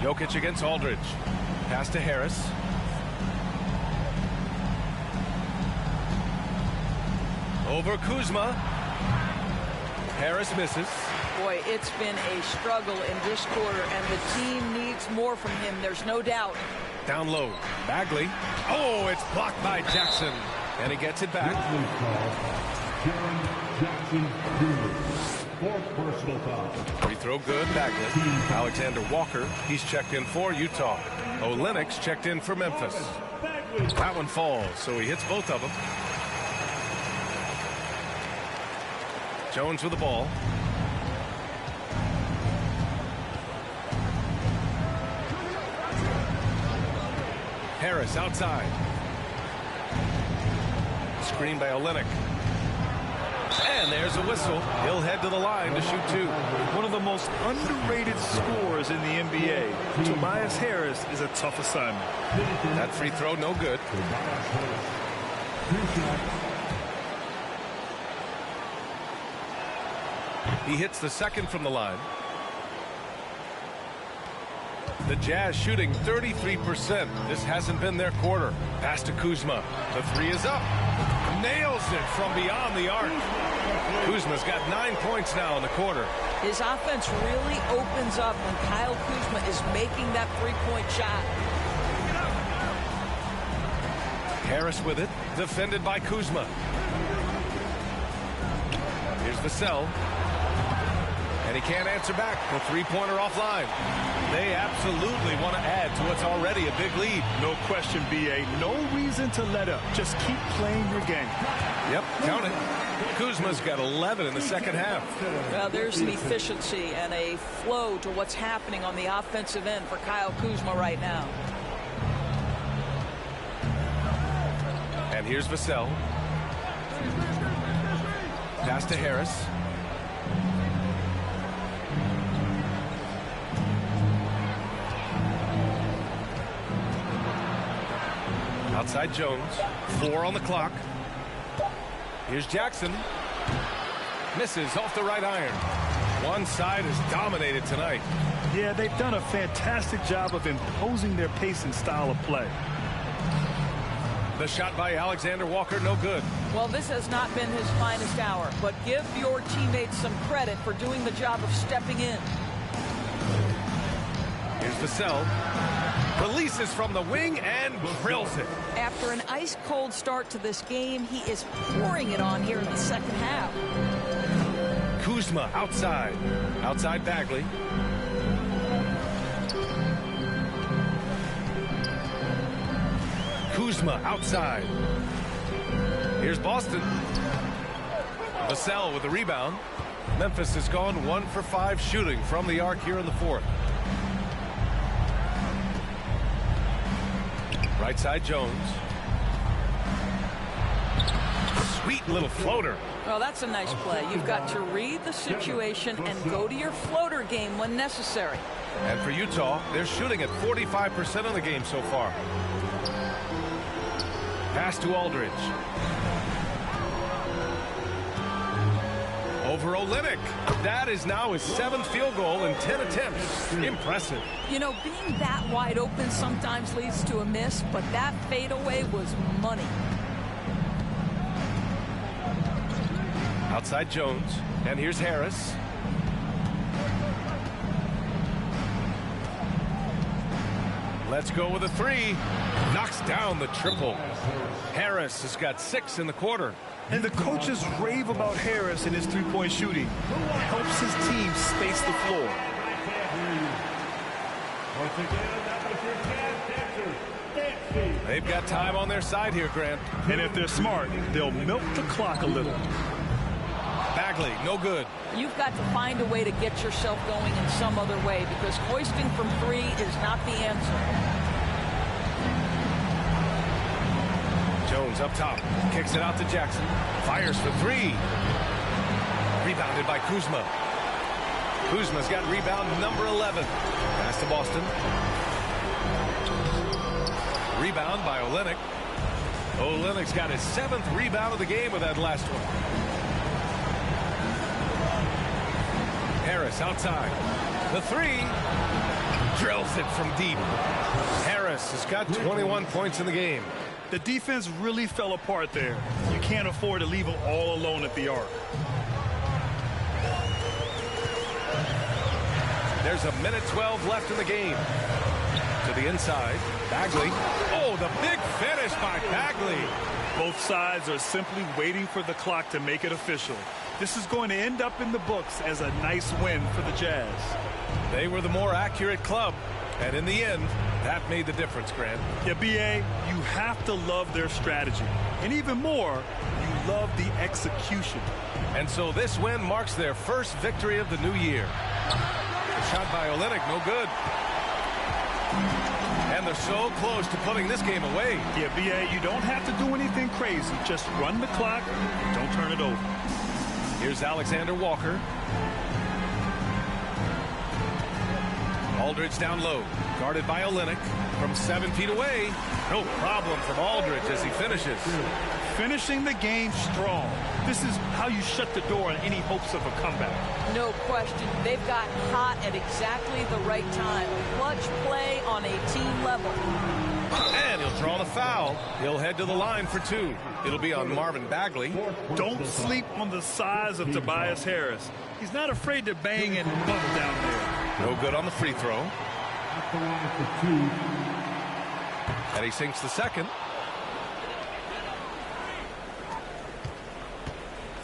Jokic against Aldridge. Pass to Harris. Over Kuzma. Harris misses. Boy, it's been a struggle in this quarter, and the team needs more from him. There's no doubt. Down low. Bagley. Oh, it's blocked by Jackson. And he gets it back. Jackson Jr. for personal foul. Free throw good. Bagley. Alexander Walker. He's checked in for Utah. Olenix checked in for Memphis. That one falls, so he hits both of them. Jones with the ball. Harris outside. Screen by Olenek. And there's a whistle. He'll head to the line to shoot two. One of the most underrated scorers in the NBA. Tobias Harris is a tough assignment. That free throw, no good. He hits the second from the line. The Jazz shooting 33%. This hasn't been their quarter. Pass to Kuzma. The three is up. Nails it from beyond the arc. Kuzma's got 9 points now in the quarter. His offense really opens up when Kyle Kuzma is making that three-point shot. Harris with it. Defended by Kuzma. Here's Vassell. And he can't answer back. The three-pointer offline. They absolutely want to add to what's already a big lead. No question, B.A. No reason to let up. Just keep playing your game. Yep, count it. Kuzma's got 11 in the second half. Well, there's an efficiency and a flow to what's happening on the offensive end for Kyle Kuzma right now. And here's Vassell. Pass to Harris. Outside Jones. 4 on the clock. Here's Jackson. Misses off the right iron. One side is dominated tonight. Yeah, they've done a fantastic job of imposing their pace and style of play. The shot by Alexander Walker, no good. Well, this has not been his finest hour, but give your teammates some credit for doing the job of stepping in. Here's Vassell. Releases from the wing and drills it. After an ice-cold start to this game, he is pouring it on here in the second half. Kuzma outside. Outside Bagley. Kuzma outside. Here's Boston. Vassell with the rebound. Memphis has gone 1 for 5 shooting from the arc here in the fourth. Right side Jones. Sweet little floater. Well, that's a nice play. You've got to read the situation and go to your floater game when necessary. And for Utah, they're shooting at 45% of the game so far. Pass to Aldridge. Over Olenek. That is now his 7th field goal in 10 attempts. Impressive. You know, being that wide open sometimes leads to a miss, but that fadeaway was money. Outside Jones. And here's Harris. Let's go with a 3. Knocks down the triple. Harris has got 6 in the quarter. And the coaches rave about Harris and his three-point shooting. It helps his team space the floor. They've got time on their side here, Grant. And if they're smart, they'll milk the clock a little. Bagley, no good. You've got to find a way to get yourself going in some other way, because hoisting from 3 is not the answer. Jones up top. Kicks it out to Jackson. Fires for 3. Rebounded by Kuzma. Kuzma's got rebound number 11. Pass to Boston. Rebound by Olenek. Olenek's got his 7th rebound of the game with that last one. Harris outside. The 3. Drills it from deep. Harris has got 21 points in the game. The defense really fell apart there. You can't afford to leave them all alone at the arc. There's a minute 12 left in the game. To the inside. Bagley. Oh, the big finish by Bagley. Both sides are simply waiting for the clock to make it official. This is going to end up in the books as a nice win for the Jazz. They were the more accurate club, and in the end, that made the difference, Grant. Yeah, B.A., you have to love their strategy. And even more, you love the execution. And so this win marks their first victory of the new year. The shot by Olynyk, no good. And they're so close to putting this game away. Yeah, B.A., you don't have to do anything crazy. Just run the clock, don't turn it over. Here's Alexander Walker. Aldridge down low, guarded by Olynyk from 7 feet away. No problem from Aldridge as he finishes. Finishing the game strong. This is how you shut the door on any hopes of a comeback. No question. They've got hot at exactly the right time. Clutch play on a team level. And he'll draw the foul. He'll head to the line for 2. It'll be on Marvin Bagley. Don't sleep on the size of Tobias Harris. He's not afraid to bang and bump down there. No good on the free throw. At the line for 2. And he sinks the second.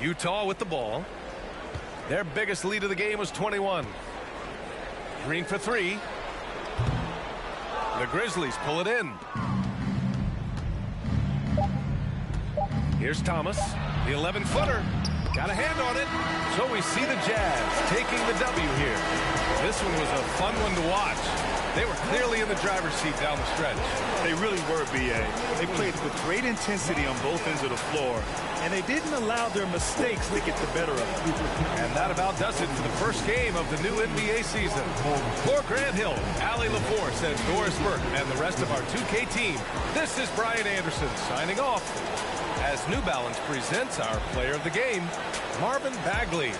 Utah with the ball. Their biggest lead of the game was 21. Green for 3. The Grizzlies pull it in. Here's Thomas, the 11-footer. Got a hand on it. So we see the Jazz taking the W here. This one was a fun one to watch. They were clearly in the driver's seat down the stretch. They really were, B.A. They played with great intensity on both ends of the floor, and they didn't allow their mistakes to get the better of them. And that about does it for the first game of the new NBA season. For Grant Hill, Allie LaForce, and Doris Burke, and the rest of our 2K team, this is Brian Anderson signing off as New Balance presents our player of the game, Marvin Bagley.